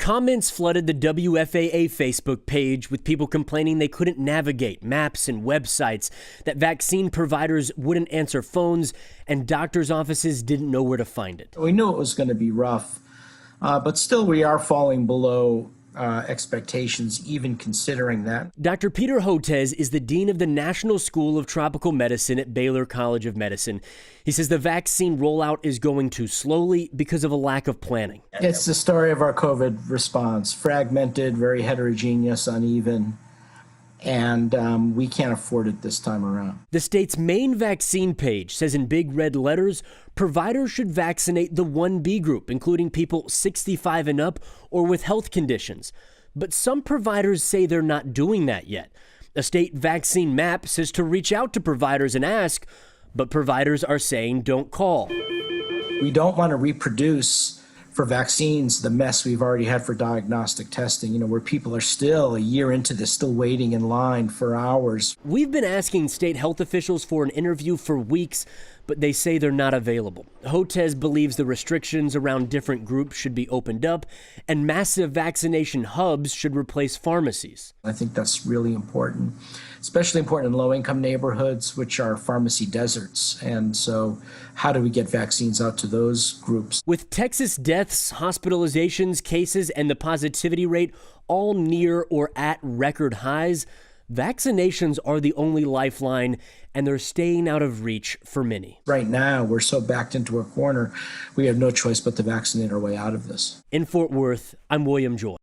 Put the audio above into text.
Comments flooded the WFAA Facebook page with people complaining they couldn't navigate maps and websites, that vaccine providers wouldn't answer phones, and doctors' offices didn't know where to find it. We knew it was going to be rough, but still we are falling below expectations, even considering that. Dr. Peter Hotez is the dean of the National School of Tropical Medicine at Baylor College of Medicine. He says the vaccine rollout is going too slowly because of a lack of planning. It's the story of our COVID response: fragmented, very heterogeneous, uneven, and we can't afford it this time around. The state's main vaccine page says in big red letters, providers should vaccinate the 1B group, including people 65 and up or with health conditions. But some providers say they're not doing that yet. A state vaccine map says to reach out to providers and ask, but providers are saying don't call. We don't want to reproduce for vaccines the mess we've already had for diagnostic testing, where people are still a year into this, still waiting in line for hours. We've been asking state health officials for an interview for weeks, but they say they're not available. Hotez believes the restrictions around different groups should be opened up, and massive vaccination hubs should replace pharmacies. I think that's really important, especially important in low-income neighborhoods, which are pharmacy deserts. And so how do we get vaccines out to those groups? With Texas deaths, hospitalizations, cases, and the positivity rate all near or at record highs, vaccinations are the only lifeline, and they're staying out of reach for many. Right now, we're so backed into a corner, we have no choice but to vaccinate our way out of this. In Fort Worth, I'm William Joy.